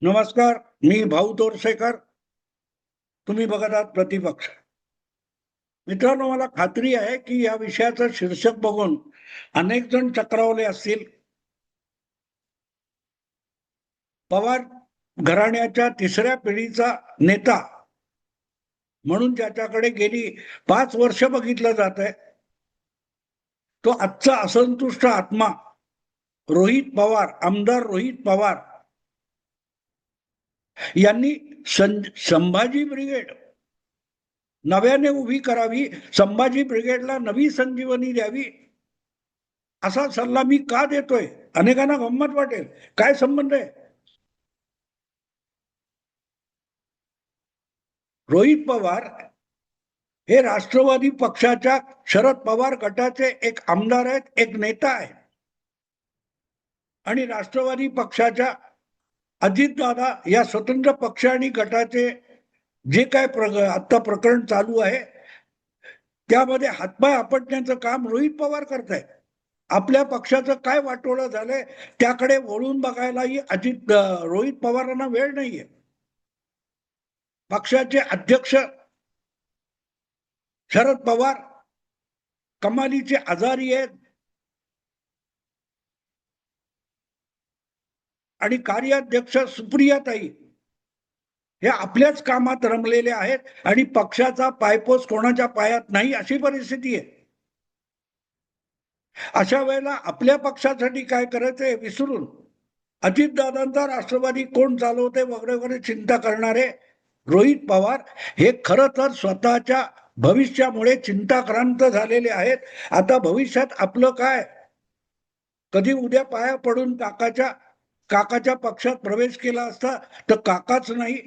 नमस्कार. मी भाऊ तोरसेकर. तुम्ही बघत आहात प्रतिपक्ष. मित्रांनो, मला खात्री आहे की या विषयाचं शीर्षक बघून अनेक जण चक्रावले असतील. पवार घराण्याच्या तिसऱ्या पिढीचा नेता म्हणून ज्याच्याकडे गेली 5 वर्ष बघितलं जात आहे, तो आजचा असंतुष्ट आत्मा रोहित पवार, आमदार रोहित पवार यांनी संभाजी ब्रिगेड नव्याने उभी करावी, संभाजी ब्रिगेडला नवी संजीवनी द्यावी, असा सल्ला मी का देतोय? अनेकांना गंमत वाटेल, काय संबंध आहे? रोहित पवार हे राष्ट्रवादी पक्षाच्या शरद पवार गटाचे एक आमदार आहेत, एक नेता आहे. आणि राष्ट्रवादी पक्षाच्या अजितदादा या स्वतंत्र पक्ष आणि गटाचे जे काय आता प्रकरण चालू आहे, त्यामध्ये हातपाय आपटण्याचं काम रोहित पवार करतायत. आपल्या पक्षाचं काय वाटोळं झालंय त्याकडे वळून बघायलाही रोहित पवारांना वेळ नाहीये. पक्षाचे अध्यक्ष शरद पवार कमालीचे आजारी आहेत आणि कार्याध्यक्ष सुप्रियाताई हे आपल्याच कामात रमलेले आहेत आणि पक्षाचा पायपोस कोणाच्या पायात नाही, अशी परिस्थिती आहे. अशा वेळेला आपल्या पक्षासाठी काय करायचंय विसरून अजितदादांचा राष्ट्रवादी कोण चालवते वगैरे वगैरे चिंता करणारे रोहित पवार हे खरं तर स्वतःच्या भविष्यामुळे चिंताक्रांत झालेले आहेत. आता भविष्यात आपलं काय? कधी उद्या पाया पडून काकाच्या पक्षात प्रवेश केला असता तर काकाच नाही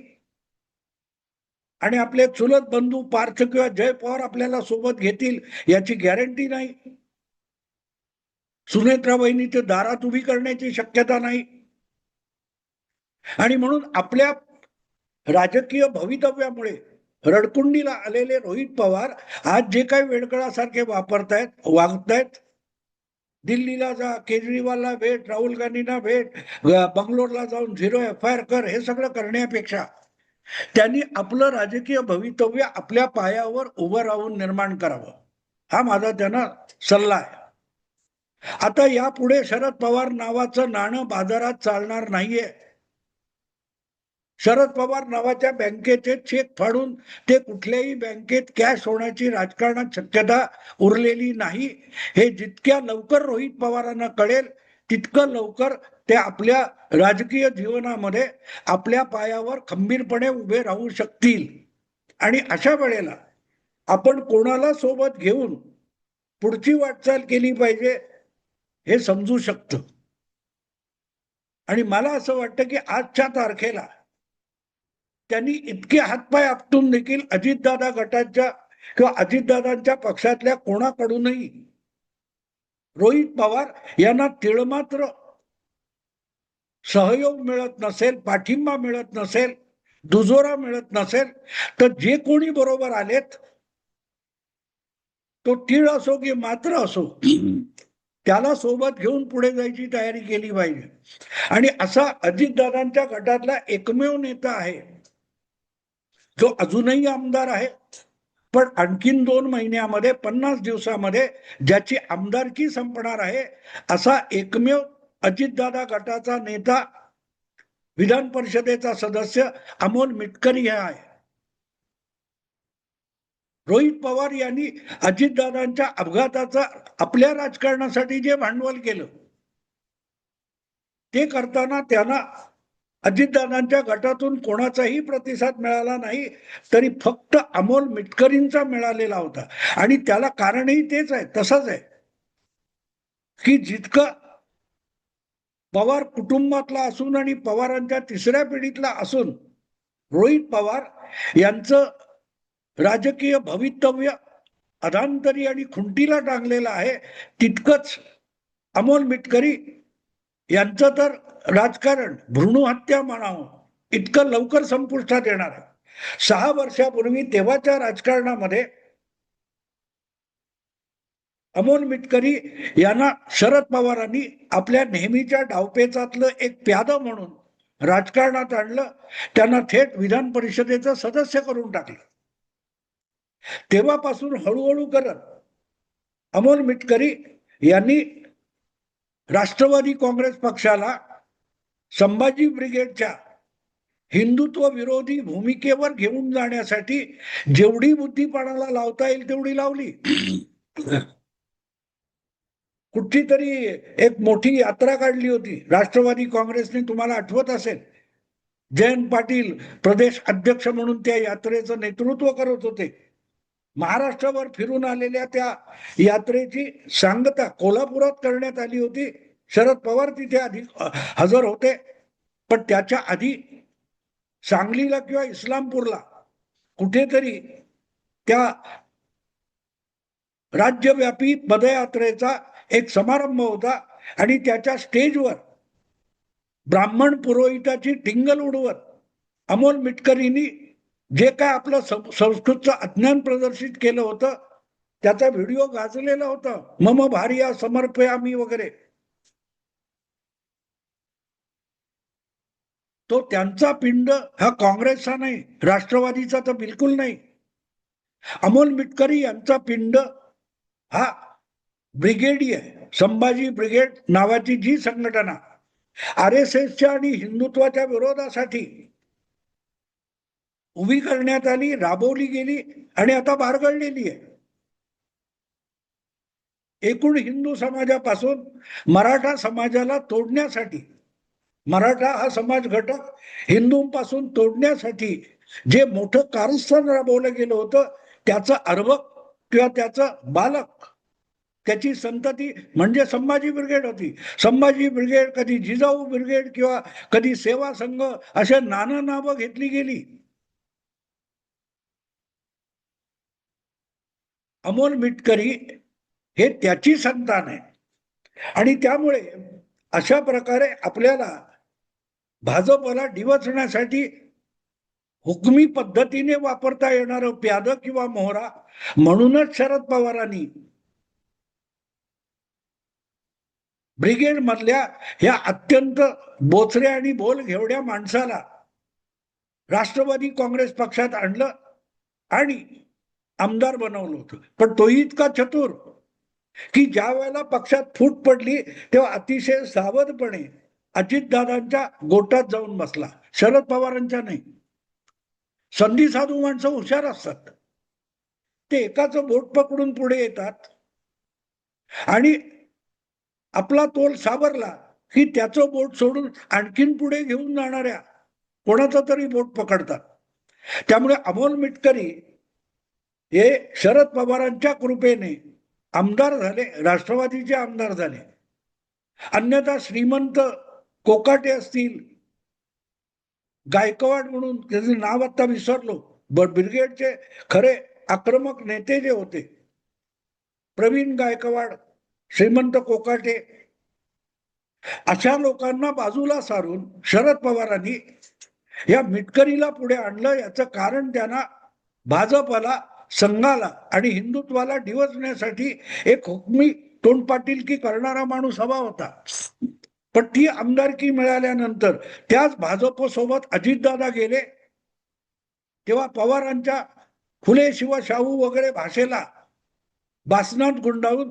आणि आपले चुलत बंधू पार्थ किंवा जय पवार आपल्याला सोबत घेतील याची गॅरंटी नाही. सुनेत्रा वहिनीच्या दारात उभी करण्याची शक्यता नाही. आणि म्हणून आपल्या राजकीय भवितव्यामुळे रडकुंडीला आलेले रोहित पवार आज जे काही वेडकळासारखे वागतायत, दिल्लीला जा, केजरीवालला भेट, राहुल गांधींना भेट, बंगलोरला जाऊन 0 FIR कर, हे सगळं करण्यापेक्षा त्यांनी आपलं राजकीय भवितव्य आपल्या पायावर उभं राहून निर्माण करावं, हा माझा त्यांना सल्ला आहे. आता यापुढे शरद पवार नावाचं नाणं बाजारात चालणार नाहीये. शरद पवार नावाच्या बँकेचे चेक फाडून ते कुठल्याही बँकेत कॅश होण्याची राजकारणात शक्यता उरलेली नाही. हे जितक्या लवकर रोहित पवारांना कळेल तितकं लवकर ते आपल्या राजकीय जीवनामध्ये आपल्या पायावर खंबीरपणे उभे राहू शकतील. आणि अशा वेळेला आपण कोणाला सोबत घेऊन पुढची वाटचाल केली पाहिजे हे समजू शकतं. आणि मला असं वाटतं की आजच्या तारखेला त्यांनी इतके हातपाय आपटून देखील अजितदादा गटाच्या किंवा अजितदादांच्या पक्षातल्या कोणाकडूनही रोहित पवार यांना तिळमात्र सहयोग मिळत नसेल, पाठिंबा मिळत नसेल, दुजोरा मिळत नसेल, तर जे कोणी बरोबर आलेत, तो तीळ असो की मात्र असो, त्याला सोबत घेऊन पुढे जायची तयारी केली पाहिजे. आणि असा अजितदादांच्या गटातला एकमेव नेता आहे जो अजूनही आमदार आहे, पण आणखीन 2 महिन्यामध्ये 50 दिवसामध्ये ज्याची आमदारकी संपणार आहे, असा एकमेव अजितदादा गटाचा नेता, विधान परिषदेचा सदस्य अमोल मिटकरी हे आहे. रोहित पवार यांनी अजितदादांच्या अपघाताचा आपल्या राजकारणासाठी जे भांडवल केलं ते करताना त्यांना अजितदादांच्या गटातून कोणाचाही प्रतिसाद मिळाला नाही, तरी फक्त अमोल मिटकरींचा मिळालेला होता. आणि त्याला कारणही तेच आहे, तसंच आहे की जितकं पवार कुटुंबातला असून आणि पवारांच्या तिसऱ्या पिढीतला असून रोहित पवार यांचं राजकीय भवितव्य अधांतरी आणि खुंटीला टांगलेलं आहे, तितकंच अमोल मिटकरी यांचं तर राजकारण भ्रूणहत्या म्हणावं इतकं लवकर संपुष्टात येणार आहे. 6 वर्षापूर्वी तेव्हाच्या राजकारणामध्ये अमोल मिटकरी यांना शरद पवारांनी आपल्या नेहमीच्या डावपेचातलं एक प्यादं म्हणून राजकारणात आणलं, त्यांना थेट विधान परिषदेचं सदस्य करून टाकलं. तेव्हापासून हळूहळू करत अमोल मिटकरी यांनी राष्ट्रवादी काँग्रेस पक्षाला संभाजी ब्रिगेडच्या हिंदुत्व विरोधी भूमिकेवर घेऊन जाण्यासाठी जेवढी बुद्धिपणाला लावता येईल तेवढी लावली. कुठली तरी एक मोठी यात्रा काढली होती राष्ट्रवादी काँग्रेसने, तुम्हाला आठवत असेल. जयंत पाटील प्रदेश अध्यक्ष म्हणून त्या यात्रेचं नेतृत्व करत होते. महाराष्ट्रावर फिरून आलेल्या त्या यात्रेची सांगता कोल्हापुरात करण्यात आली होती. शरद पवार तिथे आधी हजर होते. पण त्याच्या आधी सांगलीला किंवा इस्लामपूरला कुठेतरी त्या राज्यव्यापी पदयात्रेचा एक समारंभ होता आणि त्याच्या स्टेजवर ब्राह्मण पुरोहिताची टिंगल उडवत अमोल मिटकरींनी जे काय आपलं संस्कृतचं अज्ञान प्रदर्शित केलं होतं त्याचा व्हिडिओ गाजलेला होता. मम भार्या समर्पयामी वगैरे. तो त्यांचा पिंड हा काँग्रेसचा नाही, राष्ट्रवादीचा तर बिलकुल नाही. अमोल मिटकरी यांचा पिंड हा ब्रिगेडी आहे. संभाजी ब्रिगेड नावाची जी संघटना RSSच्या आणि हिंदुत्वाच्या विरोधासाठी उभी करण्यात आली, राबवली गेली आणि आता बारगळलेली आहे. एकूण हिंदू समाजापासून मराठा समाजाला तोडण्यासाठी, मराठा हा समाज घटक हिंदूंपासून तोडण्यासाठी जे मोठं कारस्थान राबवलं गेलं होतं त्याचं अर्भक किंवा त्याचं बालक, त्याची संतती म्हणजे संभाजी ब्रिगेड होती. संभाजी ब्रिगेड, कधी जिजाऊ ब्रिगेड किंवा कधी सेवा संघ, अशा नाना नावं घेतली गेली. अमोल मिटकरी हे त्याची संतान आहे आणि त्यामुळे अशा प्रकारे आपल्याला भाजपला डिवचण्यासाठी हुकमी पद्धतीने वापरता येणारं प्याद किंवा मोहरा म्हणूनच शरद पवारांनी ब्रिगेड मधल्या या अत्यंत बोचऱ्या आणि बोल घेवड्या माणसाला राष्ट्रवादी काँग्रेस पक्षात आणलं आणि आमदार बनवलं होतं. पण तोही इतका चतुर की ज्या वेळेला पक्षात फूट पडली तेव्हा अतिशय सावधपणे अजितदादांच्या गोटात जाऊन बसला, शरद पवारांच्या नाही. संधी साधू माणसं हुशार असतात. ते एकाचं बोट पकडून पुढे येतात आणि आपला तोल सावरला की त्याचं बोट सोडून आणखीन पुढे घेऊन जाणाऱ्या कोणाचं तरी बोट पकडतात. त्यामुळे अमोल मिटकरी हे शरद पवारांच्या कृपेने आमदार झाले, राष्ट्रवादीचे आमदार झाले. अन्यथा श्रीमंत कोकाटे असतील, गायकवाड म्हणून त्याचे नाव आता विसरलो, ब्रिगेडचे खरे आक्रमक नेते जे होते, प्रवीण गायकवाड, श्रीमंत कोकाटे, अशा लोकांना बाजूला सारून शरद पवारांनी या मिटकरीला पुढे आणलं. याचं कारण त्यांना भाजपला, संघाला आणि हिंदुत्वाला डिवचण्यासाठी एक हुकमी तोंडपाटीलकी करणारा माणूस हवा होता. पण ती आमदारकी मिळाल्यानंतर त्याच भाजप सोबत अजितदादा गेले, तेव्हा पवारांच्या फुले शिव शाहू वगैरे भाषेला बासनात गुंडाळून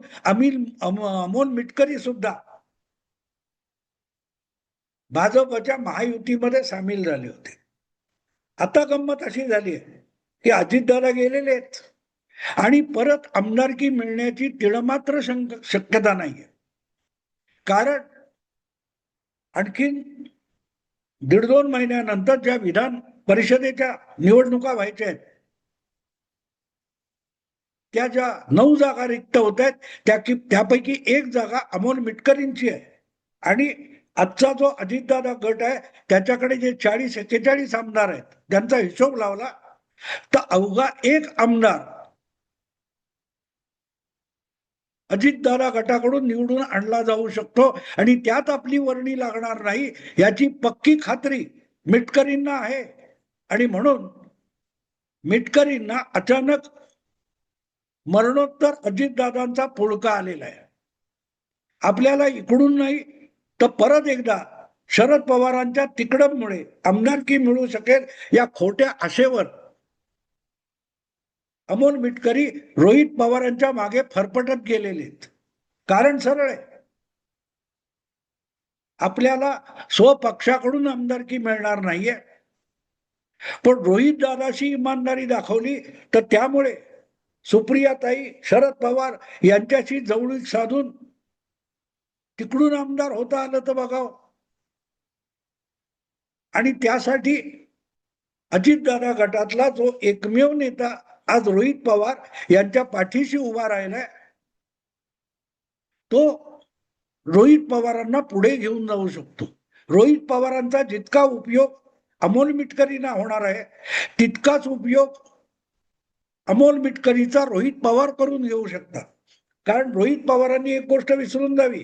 अमोल मिटकरी सुद्धा भाजपच्या महायुतीमध्ये सामील झाले होते. आता गंमत अशी झाली आहे की अजितदादा गेलेले आहेत आणि परत आमदारकी मिळण्याची तिळमात्र शक्यता नाहीये. कारण आणखीन 1.5-2 महिन्यानंतर ज्या विधान परिषदेच्या निवडणुका व्हायच्या आहेत, त्या ज्या 9 जागा रिक्त होत आहेत त्यापैकी 1 जागा अमोल मिटकरींची आहे. आणि आजचा जो अजितदादा गट आहे त्याच्याकडे जे 40-41 आमदार आहेत त्यांचा हिशोब लावला तर अवघा 1 आमदार अजितदादा गटाकडून निवडून आणला जाऊ शकतो आणि त्यात आपली वर्णी लागणार नाही याची पक्की खात्री मिटकरींना आहे. आणि म्हणून मिटकरींना अचानक मरणोत्तर अजितदादांचा पुळका आलेला आहे. आपल्याला इकडून नाही तर परत एकदा शरद पवारांच्या तिकडमुळे आमदारकी मिळू शकेल या खोट्या आशेवर अमोल मिटकरी रोहित पवारांच्या मागे फरफटत गेलेले आहेत. कारण सरळ आहे, आपल्याला स्वपक्षाकडून आमदारकी मिळणार नाहीये, पण रोहित दादाशी इमानदारी दाखवली तर त्यामुळे सुप्रियाताई शरद पवार यांच्याशी जवळीक साधून तिकडून आमदार होता आलं तर बघावं. आणि त्यासाठी अजितदादा गटातला जो एकमेव नेता आज रोहित पवार यांच्या पाठीशी उभा राहिलाय, तो रोहित पवारांना पुढे घेऊन जाऊ शकतो. रोहित पवारांचा जितका उपयोग अमोल मिटकरींना होणार आहे, तितकाच उपयोग अमोल मिटकरीचा रोहित पवार करून घेऊ शकतात. कारण रोहित पवारांनी एक गोष्ट विसरून जावी,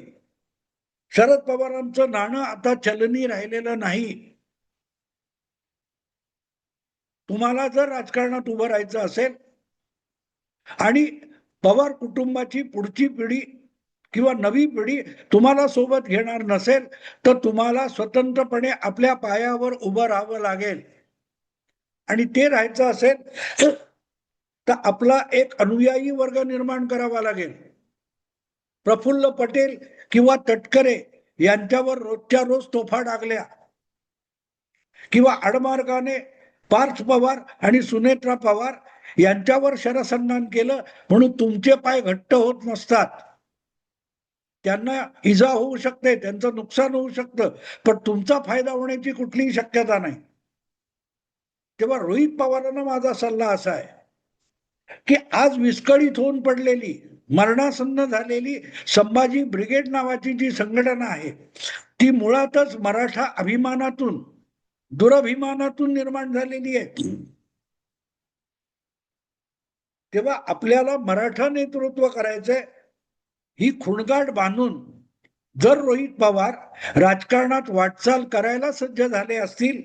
शरद पवारांचं नाणं आता चलनी राहिलेलं नाही. तुम्हाला जर राजकारणात उभं राहायचं असेल आणि पवार कुटुंबाची पुढची पिढी किंवा नवी पिढी तुम्हाला सोबत घेणार नसेल, तर तुम्हाला स्वतंत्रपणे आपल्या पायावर उभं राहावं लागेल. आणि ते राहायचं असेल तर आपला एक अनुयायी वर्ग निर्माण करावा लागेल. प्रफुल्ल पटेल किंवा तटकरे यांच्यावर रोजच्या रोज तोफा डागल्या किंवा आडमार्गाने पार्थ पवार आणि सुनेत्रा पवार यांच्यावर शरसन्मान केलं म्हणून तुमचे पाय घट्ट होत नसतात. त्यांना इजा होऊ शकते, त्यांचं नुकसान होऊ शकतं, पण तुमचा फायदा होण्याची कुठलीही शक्यता नाही. तेव्हा रोहित पवारांना माझा सल्ला असा आहे की आज विस्कळीत होऊन पडलेली, मरणासन्न झालेली संभाजी ब्रिगेड नावाची जी संघटना आहे, ती मुळातच मराठा अभिमानातून, दुरभिमानातून निर्माण झालेली आहे. तेव्हा आपल्याला मराठा नेतृत्व करायचंय, ही खुणगाठ बांधून जर रोहित पवार राजकारणात वाटचाल करायला सज्ज झाले असतील,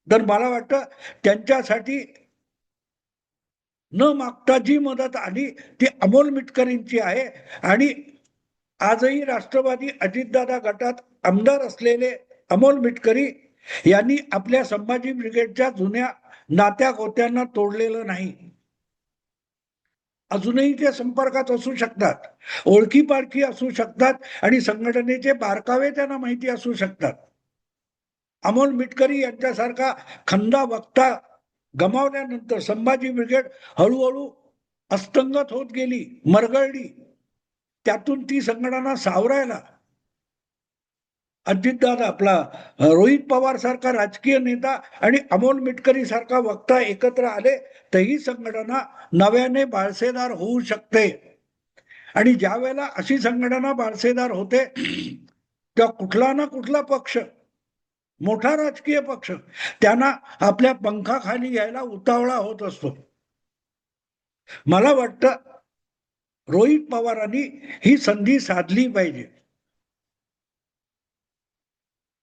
तर मला वाटतं त्यांच्यासाठी न मागता जी मदत आली ती अमोल मिटकरींची आहे. आणि आजही राष्ट्रवादी अजितदादा गटात आमदार असलेले अमोल मिटकरी यांनी आपल्या संभाजी ब्रिगेडच्या जुन्या नात्या गोत्यांना तोडलेलं नाही. अजूनही ते संपर्कात असू शकतात, ओळखी पाळखी असू शकतात आणि संघटनेचे बारकावे त्यांना माहिती असू शकतात. अमोल मिटकरी यांच्यासारखा खंदा वक्ता गमावल्यानंतर संभाजी ब्रिगेड हळूहळू अस्तंगत होत गेली, मरगळली. त्यातून ती संघटना सावरायला अजितदादा आपला रोहित पवार सारखा राजकीय नेता आणि अमोल मिटकरी सारखा वक्ता एकत्र आले तर ही संघटना नव्याने बाळसेदार होऊ शकते. आणि ज्या वेळेला अशी संघटना बाळसेदार होते तेव्हा कुठला ना कुठला पक्ष, मोठा राजकीय पक्ष, त्यांना आपल्या पंखाखाली घ्यायला उतावळा होत असतो. मला वाटतं रोहित पवारांनी ही संधी साधली पाहिजे.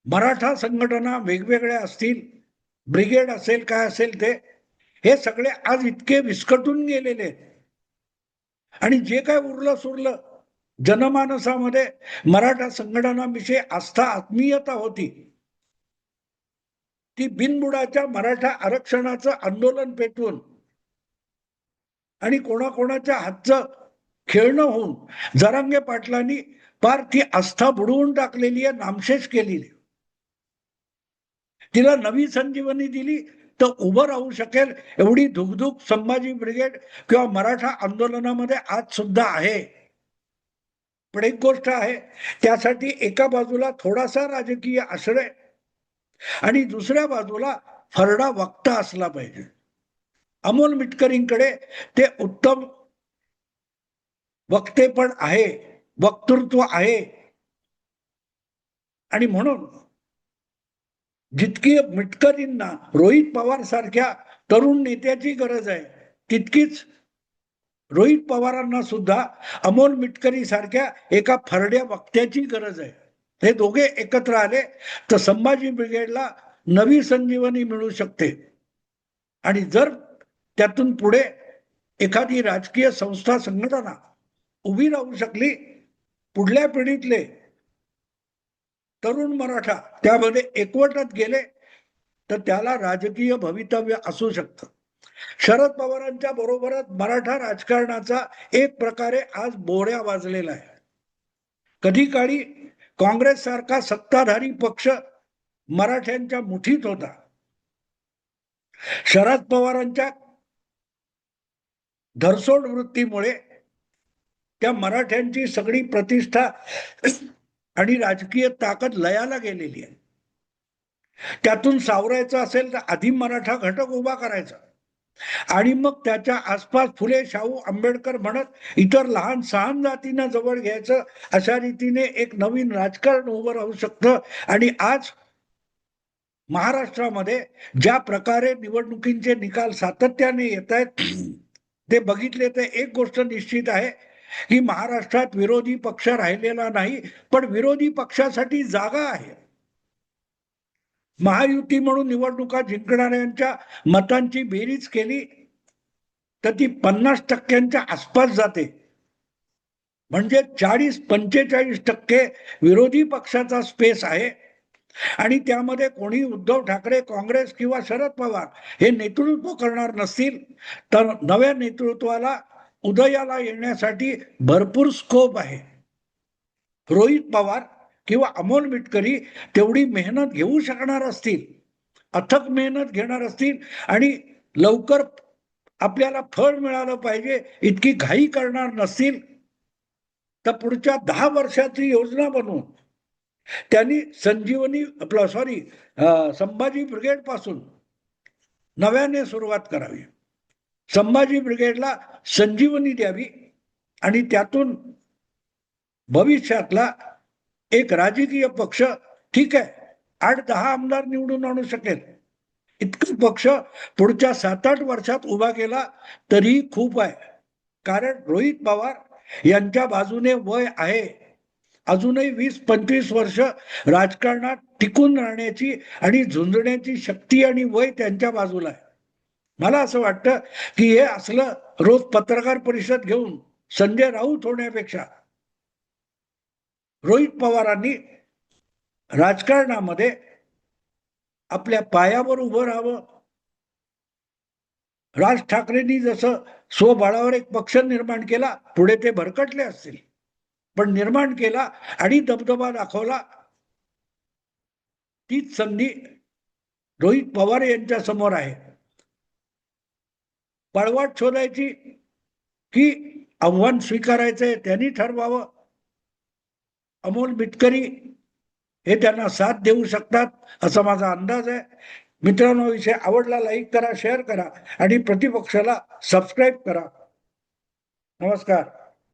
मराठा संघटना वेगवेगळ्या असतील, ब्रिगेड असेल, काय असेल ते, हे सगळे आज इतके विस्कटून गेलेले आहेत. आणि जे काय उरलं सुरलं जनमानसामध्ये मराठा संघटनाविषयी आस्था, आत्मीयता होती, ती बिनबुडाच्या मराठा आरक्षणाचं आंदोलन पेटवून आणि कोणाकोणाच्या हातचं खेळणं होऊन जरांगे पाटलांनी फार ती आस्था बुडवून टाकलेली आहे, नामशेष केलेली. तिला नवी संजीवनी दिली तर उभं राहू शकेल एवढी धुकधुक संभाजी ब्रिगेड किंवा मराठा आंदोलनामध्ये आज सुद्धा आहे. पण एक गोष्ट आहे, त्यासाठी एका बाजूला थोडासा राजकीय आश्रय आणि दुसऱ्या बाजूला फरडा वक्ता असला पाहिजे. अमोल मिटकरींकडे ते उत्तम वक्तेपण आहे, वक्तृत्व आहे. आणि म्हणून जितकी मिटकरींना रोहित पवार सारख्या तरुण नेत्याची गरज आहे, तितकीच रोहित पवारांना सुद्धा अमोल मिटकरी सारख्या एका फरड्या वक्त्याची गरज आहे. हे दोघे एकत्र आले तर संभाजी ब्रिगेडला नवी संजीवनी मिळू शकते. आणि जर त्यातून पुढे एखादी राजकीय संस्था, संघटना उभी राहू शकली, पुढल्या पिढीतले तरुण मराठा त्यामध्ये एकवटत गेले तर त्याला राजकीय भवितव्य असू शकतं. शरद पवारांच्या बरोबरच मराठा राजकारणाचा एक प्रकारे आज बोहऱ्या वाजलेला आहे. कधी काळी काँग्रेस सारखा सत्ताधारी पक्ष मराठ्यांच्या मुठीत होता. शरद पवारांच्या धरसोड वृत्तीमुळे त्या मराठ्यांची सगळी प्रतिष्ठा आणि राजकीय ताकद लयाला गेलेली आहे. त्यातून सावरायचं असेल तर आधी मराठा घटक उभा करायचा आणि मग त्याच्या आसपास फुले, शाहू, आंबेडकर म्हणत इतर लहान सहान जातींना जवळ घ्यायचं. अशा रीतीने एक नवीन राजकारण उभं राहू शकतं. आणि आज महाराष्ट्रामध्ये ज्या प्रकारे निवडणुकींचे निकाल सातत्याने येत आहेत ते बघितले तर एक गोष्ट निश्चित आहे की महाराष्ट्रात विरोधी पक्ष राहिलेला नाही, पण विरोधी पक्षासाठी जागा आहे. महायुती म्हणून निवडणुका जिंकणाऱ्यांच्या मतांची बेरीज केली तर ती 50% आसपास जाते. म्हणजे 40-45% विरोधी पक्षाचा स्पेस आहे. आणि त्यामध्ये कोणी उद्धव ठाकरे, काँग्रेस किंवा शरद पवार हे नेतृत्व करणार नसतील तर नव्या नेतृत्वाला उदयाला येण्यासाठी भरपूर स्कोप आहे. रोहित पवार किंवा अमोल मिटकरी तेवढी मेहनत घेऊ शकणार असतील, अथक मेहनत घेणार असतील आणि लवकर आपल्याला फळ मिळालं पाहिजे इतकी घाई करणार नसतील तर पुढच्या 10 वर्षाची योजना बनवून त्यांनी संभाजी ब्रिगेड पासून नव्याने सुरुवात करावी. संभाजी ब्रिगेडला संजीवनी द्यावी आणि त्यातून भविष्यातला एक राजकीय पक्ष, ठीक आहे 8-10 आमदार निवडून आणू शकेल इतका पक्ष पुढच्या 7-8 वर्षात उभा केला तरी खूप आहे. कारण रोहित पवार यांच्या बाजूने वय आहे. अजूनही 20-25 वर्ष राजकारणात टिकून राहण्याची आणि झुंजण्याची शक्ती आणि वय त्यांच्या बाजूला आहे. मला असं वाटतं की हे असलं रोज पत्रकार परिषद घेऊन संजय राऊत होण्यापेक्षा रोहित पवारांनी राजकारणामध्ये आपल्या पायावर उभं राहावं. राज ठाकरेंनी जसं स्वबळावर एक पक्ष निर्माण केला, पुढे ते भरकटले असतील पण निर्माण केला आणि दबदबा दाखवला. तीच संधी रोहित पवार यांच्या समोर आहे. पळवाट शोधायची की आव्हान स्वीकारायचंय त्यांनी ठरवावं. अमोल मिटकरी हे त्यांना साथ देऊ शकतात असा माझा अंदाज आहे. मित्रांनो, विषय आवडला लाईक करा, शेअर करा आणि प्रतिपक्षाला सबस्क्राईब करा. नमस्कार.